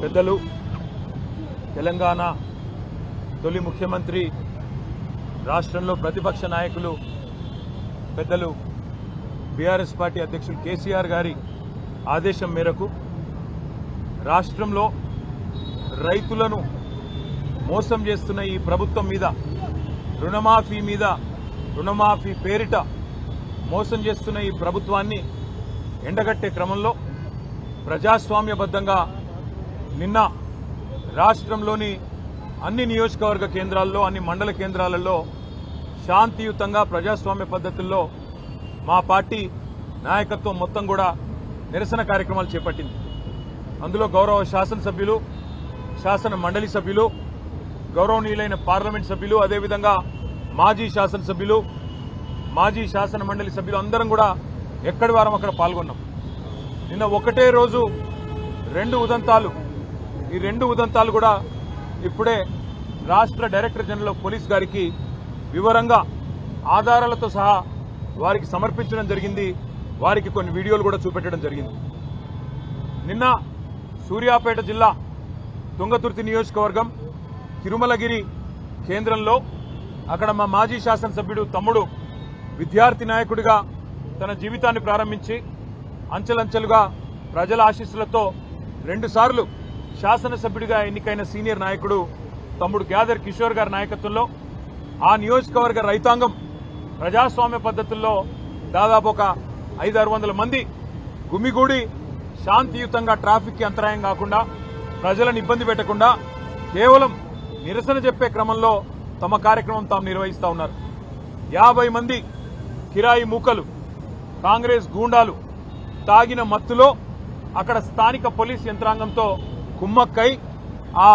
పెద్దలు తెలంగాణ తొలి ముఖ్యమంత్రి రాష్ట్రంలో ప్రతిపక్ష నాయకులు పెద్దలు బీఆర్ఎస్ పార్టీ అధ్యక్షులు కేసీఆర్ గారి ఆదేశం మేరకు రాష్ట్రంలో రైతులను మోసం చేస్తున్న ఈ ప్రభుత్వం మీద రుణమాఫీ పేరిట మోసం చేస్తున్న ఈ ప్రభుత్వాన్ని ఎండగట్టే క్రమంలో ప్రజాస్వామ్యబద్ధంగా నిన్న రాష్ట్రంలోని అన్ని నియోజకవర్గ కేంద్రాల్లో అన్ని మండల కేంద్రాలలో శాంతియుతంగా ప్రజాస్వామ్య పద్ధతుల్లో మా పార్టీ నాయకత్వం మొత్తం కూడా నిరసన కార్యక్రమాలు చేపట్టింది. అందులో గౌరవ శాసనసభ్యులు, శాసన మండలి సభ్యులు, గౌరవనీయులైన పార్లమెంట్ సభ్యులు, అదేవిధంగా మాజీ శాసనసభ్యులు, మాజీ శాసన మండలి సభ్యులు అందరం కూడా ఎక్కడి వారం అక్కడ పాల్గొన్నాం. నిన్న ఒకటే రోజు ఈ రెండు ఉదంతాలు కూడా ఇప్పుడే రాష్ట్ర డైరెక్టర్ జనరల్ ఆఫ్ పోలీస్ గారికి వివరంగా ఆధారాలతో సహా వారికి సమర్పించడం జరిగింది. వారికి కొన్ని వీడియోలు కూడా చూపెట్టడం జరిగింది. నిన్న సూర్యాపేట జిల్లా తుంగతుర్తి నియోజకవర్గం తిరుమలగిరి కేంద్రంలో అక్కడ మా మాజీ శాసనసభ్యుడు తమ్ముడు విద్యార్థి నాయకుడిగా తన జీవితాన్ని ప్రారంభించి అంచెలంచెలుగా ప్రజల ఆశీస్సులతో 2 సార్లు శాసనసభ్యుడిగా ఎన్నికైన సీనియర్ నాయకుడు తమ్ముడు గ్యాదర్ కిషోర్ గారి నాయకత్వంలో ఆ నియోజకవర్గ రైతాంగం ప్రజాస్వామ్య పద్ధతుల్లో దాదాపు ఒక 500-600 మంది గుమిగూడి శాంతియుతంగా ట్రాఫిక్కి అంతరాయం కాకుండా ప్రజలను ఇబ్బంది పెట్టకుండా కేవలం నిరసన చెప్పే క్రమంలో తమ కార్యక్రమం తాము నిర్వహిస్తా ఉన్నారు. 50 మంది కిరాయి మూకలు, కాంగ్రెస్ గూండాలు తాగిన మత్తులో అక్కడ స్థానిక పోలీస్ యంత్రాంగంతో కుమ్మక్కై ఆ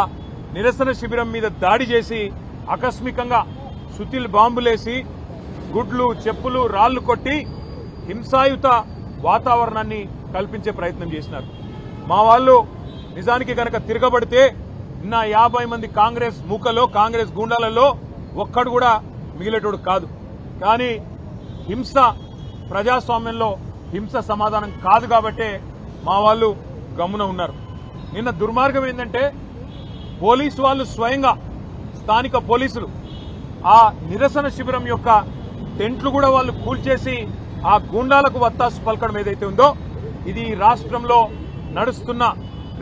నిరసన శిబిరం మీద దాడి చేసి ఆకస్మికంగా సుతిల్ బాంబులేసి గుడ్లు, చెప్పులు, రాళ్లు కొట్టి హింసాయుత వాతావరణాన్ని కల్పించే ప్రయత్నం చేసినారు. మా వాళ్ళు నిజానికి గనక తిరగబడితే నిన్న 50 మంది కాంగ్రెస్ మూకలో, కాంగ్రెస్ గూండాలలో ఒక్కడు కూడా మిగిలేటోడు కాదు. కానీ హింస ప్రజాస్వామ్యంలో హింస సమాధానం కాదు కాబట్టే మా వాళ్ళు గమ్మున ఉన్నారు. నిన్న దుర్మార్గం ఏంటంటే పోలీసు వాళ్ళు స్వయంగా స్థానిక పోలీసులు ఆ నిరసన శిబిరం యొక్క టెంట్లు కూడా వాళ్ళు కూల్చేసి ఆ గూండాలకు వత్తాసు పలకడం ఏదైతే ఉందో ఇది రాష్ట్రంలో నడుస్తున్న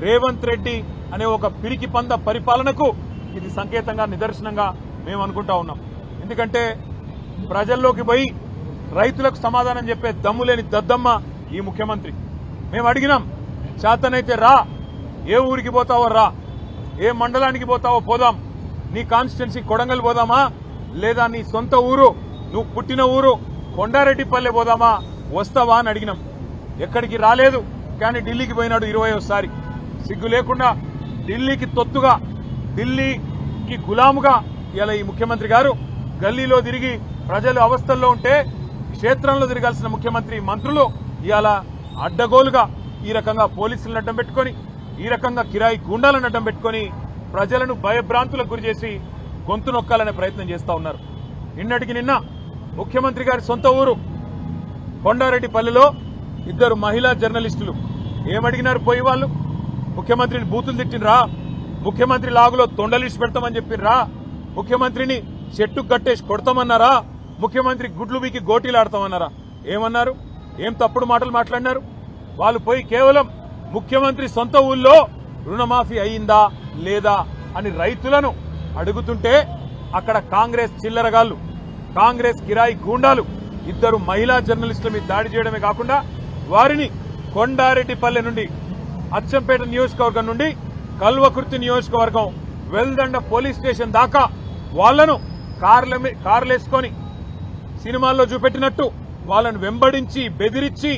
రేవంత్ రెడ్డి అనే ఒక పిరికి పంద పరిపాలనకు ఇది సంకేతంగా, నిదర్శనంగా మేము అనుకుంటా ఉన్నాం. ఎందుకంటే ప్రజల్లోకి పోయి రైతులకు సమాధానం చెప్పే దమ్ము లేని దద్దమ్మ ఈ ముఖ్యమంత్రి. మేము అడిగినాం, చేతనైతే రా, ఏ ఊరికి పోతావో రా, ఏ మండలానికి పోతావో పోదాం, నీ కాన్స్టిట్యున్సీ కొడంగల్ పోదామా, లేదా నీ సొంత ఊరు, నువ్వు పుట్టిన ఊరు కొండారెడ్డిపల్లె పోదామా, వస్తావా అని అడిగినాం. ఎక్కడికి రాలేదు. కానీ ఢిల్లీకి పోయినాడు 21సారి. సిగ్గు లేకుండా ఢిల్లీకి తొత్తుగా, ఢిల్లీకి గులాముగా ఇలా ఈ ముఖ్యమంత్రి గారు గల్లీలో తిరిగి ప్రజలు అవస్థల్లో ఉంటే క్షేత్రంలో తిరగాల్సిన ముఖ్యమంత్రి, మంత్రులు ఇవాళ అడ్డగోలుగా ఈ రకంగా పోలీసులను అడ్డం పెట్టుకుని, ఈ రకంగా కిరాయి గూండాలను అడ్డం పెట్టుకుని ప్రజలను భయభ్రాంతులకు గురిచేసి గొంతు నొక్కాలనే ప్రయత్నం చేస్తా ఉన్నారు. నిన్నటికి నిన్న ముఖ్యమంత్రి గారి సొంత ఊరు కొండారెడ్డిపల్లిలో 2 మహిళా జర్నలిస్టులు ఏమడిగినారు పోయి వాళ్ళు? ముఖ్యమంత్రిని బూతులు తిట్టినరా? ముఖ్యమంత్రి లాగులో తొండలిసి పెడతామని చెప్పినరా? ముఖ్యమంత్రిని చెట్టు కట్టేసి కొడతామన్నారా? ముఖ్యమంత్రి గుడ్లు వీకి గోటీలు ఆడతామన్నారా? ఏమన్నారు? ఏం తప్పుడు మాటలు మాట్లాడినారు? వాళ్ళు పోయి కేవలం ముఖ్యమంత్రి సొంత ఊళ్ళో రుణమాఫీ అయిందా లేదా అని రైతులను అడుగుతుంటే అక్కడ కాంగ్రెస్ చిల్లరగాళ్లు, కాంగ్రెస్ కిరాయి గూండాలు 2 మహిళా జర్నలిస్టుల మీద దాడి చేయడమే కాకుండా వారిని కొండారెడ్డిపల్లె నుండి, అచ్చంపేట నియోజకవర్గం నుండి కల్వకుర్తి నియోజకవర్గం వెల్దండ పోలీస్ స్టేషన్ దాకా వాళ్లను కార్లేసుకొని సినిమాల్లో చూపెట్టినట్టు వాళ్ళను వెంబడించి, బెదిరించి,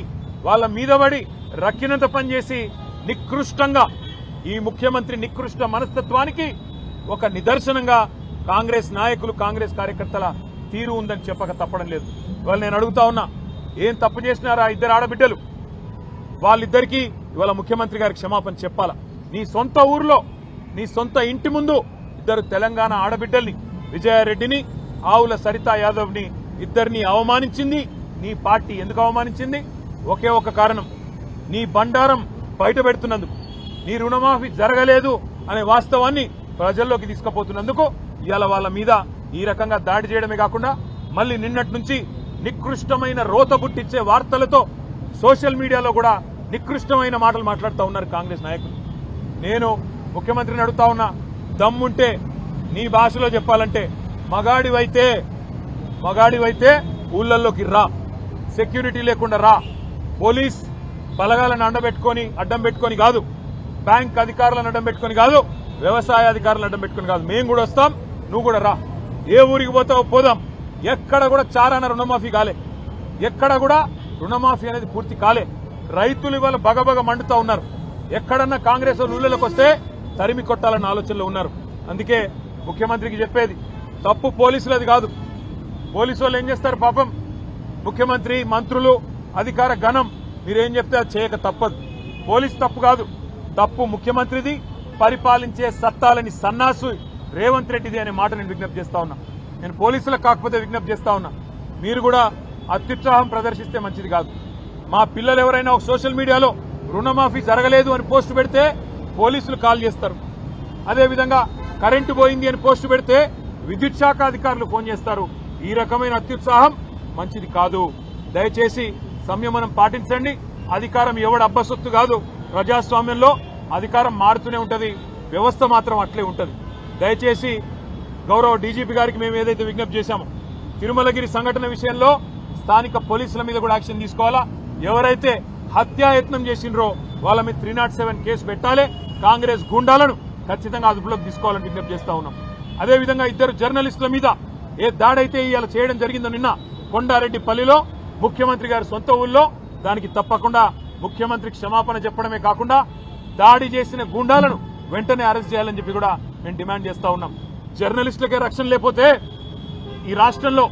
వాళ్ళ మీద పడి రక్కినంత పనిచేసి నికృష్టంగా ఈ ముఖ్యమంత్రి నికృష్ట మనస్తత్వానికి ఒక నిదర్శనంగా కాంగ్రెస్ నాయకులు, కాంగ్రెస్ కార్యకర్తల తీరు ఉందని చెప్పక తప్పడం లేదు. ఇవాళ నేను అడుగుతా ఉన్నా, ఏం తప్పు చేసినారా 2 ఆడబిడ్డలు? వాళ్ళిద్దరికీ ఇవాళ ముఖ్యమంత్రి గారికి క్షమాపణ చెప్పాలా? నీ సొంత ఊర్లో, నీ సొంత ఇంటి ముందు 2 తెలంగాణ ఆడబిడ్డల్ని, విజయారెడ్డిని, ఆవుల సరితా యాదవ్ని, 2ని అవమానించింది నీ పార్టీ. ఎందుకు అవమానించింది? ఒకే ఒక కారణం, నీ బండారం బయట పెడుతున్నందుకు, నీ రుణమాఫీ జరగలేదు అనే వాస్తవాన్ని ప్రజల్లోకి తీసుకుపోతున్నందుకు ఇవాళ వాళ్ళ మీద ఈ రకంగా దాడి చేయడమే కాకుండా మళ్ళీ నిన్నటి నుంచి నికృష్టమైన రోత బుట్టిచ్చే వార్తలతో సోషల్ మీడియాలో కూడా నికృష్టమైన మాటలు మాట్లాడుతూ ఉన్నారు కాంగ్రెస్ నాయకులు. నేను ముఖ్యమంత్రిని అడుగుతా ఉన్నా, దమ్ముంటే నీ భాషలో చెప్పాలంటే మగాడివైతే ఊళ్ళల్లోకి రా, సెక్యూరిటీ లేకుండా రా, పోలీస్ బలగాలను అడ్డం పెట్టుకొని కాదు, బ్యాంక్ అధికారులను అడ్డం పెట్టుకొని కాదు, వ్యవసాయ అధికారులను అడ్డం పెట్టుకొని కాదు, మేము కూడా వస్తాం, నువ్వు కూడా రా. ఏ ఊరికి పోతావో పోదాం. ఎక్కడ కూడా చారాన రుణమాఫీ కాలే, ఎక్కడ కూడా రుణమాఫీ అనేది పూర్తి కాలే. రైతులు ఇవాళ బగబగ మండుతా ఉన్నారు. ఎక్కడన్నా కాంగ్రెస్ ఊళ్ళలోకి వస్తే తరిమి కొట్టాలన్న ఆలోచనలో ఉన్నారు. అందుకే ముఖ్యమంత్రికి చెప్పేది, తప్పు పోలీసులది కాదు. పోలీసు వాళ్ళు ఏం చేస్తారు పాపం, ముఖ్యమంత్రి, మంత్రులు, అధికార గణం మీరేం చెప్తే అది చేయక తప్పదు. పోలీసు తప్పు కాదు, తప్పు ముఖ్యమంత్రిది, పరిపాలించే సత్తాలని సన్నాసు రేవంత్ రెడ్డిది అనే మాట నేను విజ్ఞప్తి చేస్తా ఉన్నా. నేను పోలీసులకు కాకపోతే విజ్ఞప్తి చేస్తా ఉన్నా, మీరు కూడా అత్యుత్సాహం ప్రదర్శిస్తే మంచిది కాదు. మా పిల్లలు ఎవరైనా ఒక సోషల్ మీడియాలో రుణమాఫీ జరగలేదు అని పోస్టు పెడితే పోలీసులు కాల్ చేస్తారు. అదేవిధంగా కరెంటు పోయింది అని పోస్టు పెడితే విద్యుత్ శాఖ అధికారులు ఫోన్ చేస్తారు. ఈ రకమైన అత్యుత్సాహం మంచిది కాదు. దయచేసి సంయమనం పాటించండి. అధికారం ఎవడు అబ్బసొత్తు కాదు. ప్రజాస్వామ్యంలో అధికారం మారుతూనే ఉంటది, వ్యవస్థ మాత్రం అట్లే ఉంటది. దయచేసి గౌరవ డీజీపీ గారికి మేము ఏదైతే విజ్ఞప్తి చేశామో, తిరుమలగిరి సంఘటన విషయంలో స్థానిక పోలీసుల మీద కూడా యాక్షన్ తీసుకోవాలా. ఎవరైతే హత్యాయత్నం చేసిండ్రో వాళ్ళ మీద 307 కేసు పెట్టాలి. కాంగ్రెస్ గూండాలను ఖచ్చితంగా అదుపులోకి తీసుకోవాలని విజ్ఞప్తి చేస్తా ఉన్నాం. అదేవిధంగా 2 జర్నలిస్టుల మీద ఏ దాడైతే ఇవాళ చేయడం జరిగిందో నిన్న కొండారెడ్డిపల్లిలో ముఖ్యమంత్రి గారి సొంత ఊళ్ళో, దానికి తప్పకుండా ముఖ్యమంత్రి క్షమాపణ చెప్పడమే కాకుండా దాడి చేసిన గూండాలను వెంటనే అరెస్ట్ చేయాలని చెప్పి కూడా మేము డిమాండ్ చేస్తా ఉన్నాం. జర్నలిస్టులకే రక్షణ లేకపోతే ఈ రాష్ట్రంలో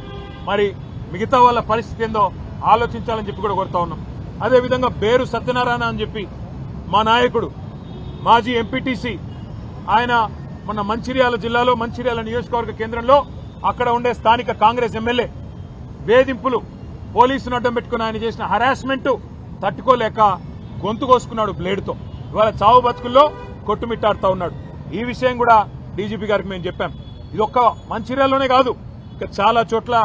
మరి మిగతా వాళ్ళ పరిస్థితి ఏందో ఆలోచించాలని చెప్పి కూడా కోరుతా ఉన్నాం. అదేవిధంగా బేరు సత్యనారాయణ అని చెప్పి మా నాయకుడు, మాజీ ఎంపీటీసీ, ఆయన మొన్న మంచిర్యాల జిల్లాలో మంచిర్యాల నియోజకవర్గ కేంద్రంలో అక్కడ ఉండే స్థానిక కాంగ్రెస్ ఎమ్మెల్యే వేధింపులు, పోలీసును అడ్డం పెట్టుకుని ఆయన చేసిన హరాస్మెంట్ తట్టుకోలేక గొంతు కోసుకున్నాడు బ్లేడ్తో. ఇవాళ చావు బతుకుల్లో కొట్టుమిట్టాడుతా ఉన్నాడు. ఈ విషయం కూడా డీజీపీ గారికి మేము చెప్పాం. ఇది ఒక్క మంచిర్యాలలోనే కాదు, ఇక చాలా చోట్ల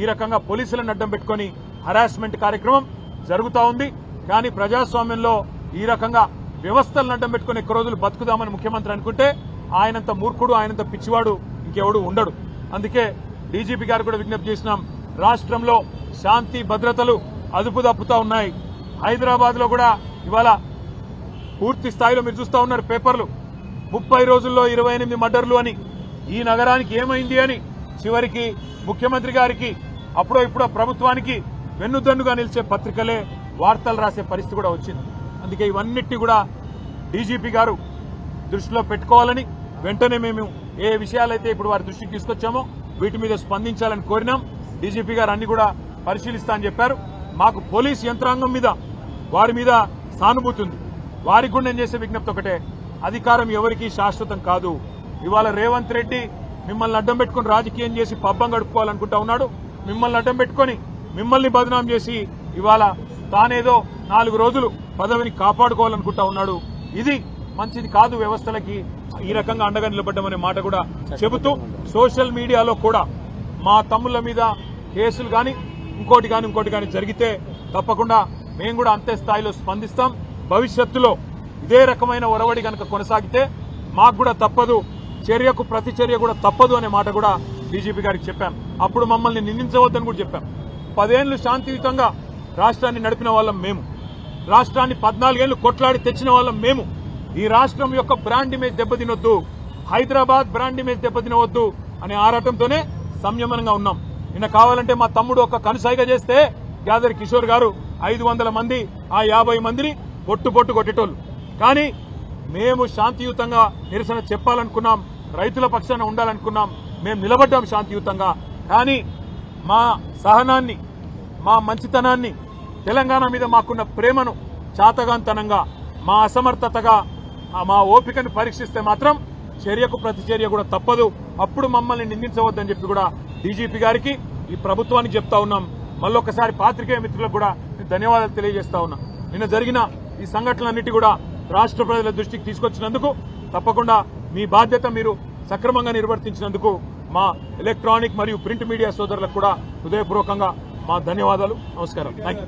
ఈ రకంగా పోలీసులను అడ్డం పెట్టుకుని హరాస్మెంట్ కార్యక్రమం జరుగుతూ ఉంది. కానీ ప్రజాస్వామ్యంలో ఈ రకంగా వ్యవస్థలను అడ్డం పెట్టుకుని ఎక్కువ రోజులు బతుకుదామని ముఖ్యమంత్రి అనుకుంటే ఆయనంత మూర్ఖుడు, ఆయనంత పిచ్చివాడు ఇంకెవడు ఉండడు. అందుకే డీజీపీ గారు కూడా విజ్ఞప్తి చేసినాం, రాష్ట్రంలో శాంతి భద్రతలు అదుపు తప్పుతా ఉన్నాయి. హైదరాబాద్ లో కూడా ఇవాళ పూర్తి స్థాయిలో మీరు చూస్తా ఉన్నారు పేపర్లు, 30 రోజుల్లో 28 మర్డర్లు అని. ఈ నగరానికి ఏమైంది అని చివరికి ముఖ్యమంత్రి గారికి అప్పుడో ఇప్పుడో ప్రభుత్వానికి వెన్నుదన్నుగా నిలిచే పత్రికలే వార్తలు రాసే పరిస్థితి కూడా వచ్చింది. అందుకే ఇవన్నిటి కూడా డీజీపీ గారు దృష్టిలో పెట్టుకోవాలని, వెంటనే మేము ఏ విషయాలైతే ఇప్పుడు వారి దృష్టికి తీసుకొచ్చామో వీటి మీద స్పందించాలని కోరినాం. డీజీపీ గారు అన్ని కూడా పరిశీలిస్తా అని చెప్పారు. మాకు పోలీస్ యంత్రాంగం మీద, వారి మీద సానుభూతి ఉంది. వారికి కూడా నేను చేసే విజ్ఞప్తి ఒకటే, అధికారం ఎవరికీ శాశ్వతం కాదు. ఇవాళ రేవంత్ రెడ్డి మిమ్మల్ని అడ్డం పెట్టుకుని రాజకీయం చేసి పబ్బం గడుపుకోవాలనుకుంటా ఉన్నాడు. మిమ్మల్ని అడ్డం పెట్టుకుని మిమ్మల్ని బదనాం చేసి ఇవాళ తానేదో 4 రోజులు పదవిని కాపాడుకోవాలనుకుంటా ఉన్నాడు. ఇది మంచిది కాదు వ్యవస్థలకి. ఈ రకంగా అండగా నిలబడ్డామనే మాట కూడా చెబుతూ, సోషల్ మీడియాలో కూడా మా తమ్ముళ్ల మీద కేసులు కానీ ఇంకోటి కానీ జరిగితే తప్పకుండా మేము కూడా అంతే స్థాయిలో స్పందిస్తాం. భవిష్యత్తులో ఇదే రకమైన ఒరవడి కనుక కొనసాగితే మాకు కూడా తప్పదు, చర్యకు ప్రతి చర్య కూడా తప్పదు అనే మాట కూడా డీజీపీ గారికి చెప్పాం. అప్పుడు మమ్మల్ని నిందించవద్దని కూడా చెప్పాం. 10 ఏళ్లు శాంతియుతంగా రాష్ట్రాన్ని నడిపిన వాళ్ళం మేము, రాష్ట్రాన్ని 14 ఏళ్లు కొట్లాడి తెచ్చిన వాళ్ళం మేము. ఈ రాష్ట్రం యొక్క బ్రాండ్ ఇమేజ్ దెబ్బతినొద్దు, హైదరాబాద్ బ్రాండ్ ఇమేజ్ దెబ్బతినవద్దు అనే ఆరాటంతోనే సంయమనంగా ఉన్నాం. నిన్న కావాలంటే మా తమ్ముడు ఒక కనుసైగ చేస్తే గ్యాదర్ కిషోర్ గారు 500 మంది ఆ 50 మందిని పొట్టు కొట్టేటోళ్ళు. కానీ మేము శాంతియుతంగా నిరసన చెప్పాలనుకున్నాం, రైతుల పక్షాన ఉండాలనుకున్నాం, మేము నిలబడ్డాం శాంతియుతంగా. కానీ మా సహనాన్ని, మా మంచితనాన్ని, తెలంగాణ మీద మాకున్న ప్రేమను చాతగాంతనంగా, మా అసమర్థతగా, మా ఓపికను పరీక్షిస్తే మాత్రం చర్యకు ప్రతి చర్య కూడా తప్పదు. అప్పుడు మమ్మల్ని నిందించవద్దని చెప్పి కూడా డీజీపీ గారికి, ఈ ప్రభుత్వానికి చెప్తా ఉన్నాం. మళ్ళొకసారి పాత్రికేయ మిత్రులకు కూడా ధన్యవాదాలు తెలియజేస్తా ఉన్నా. నిన్న జరిగిన ఈ సంఘటనలన్నిటి కూడా రాష్ట్ర ప్రజల దృష్టికి తీసుకొచ్చినందుకు తప్పకుండా మీ బాధ్యత మీరు సక్రమంగా నిర్వర్తించినందుకు మా ఎలక్ట్రానిక్ మరియు ప్రింట్ మీడియా సోదరులకు కూడా హృదయపూర్వకంగా మా ధన్యవాదాలు. నమస్కారం. థాంక్యూ.